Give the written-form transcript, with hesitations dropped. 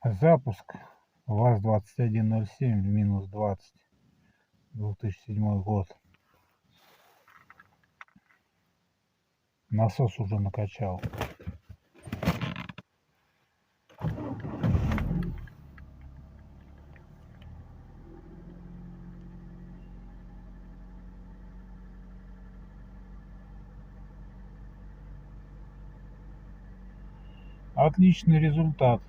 Запуск ВАЗ-2107 -20, 2007 год. Насос уже накачал. Отличный результат.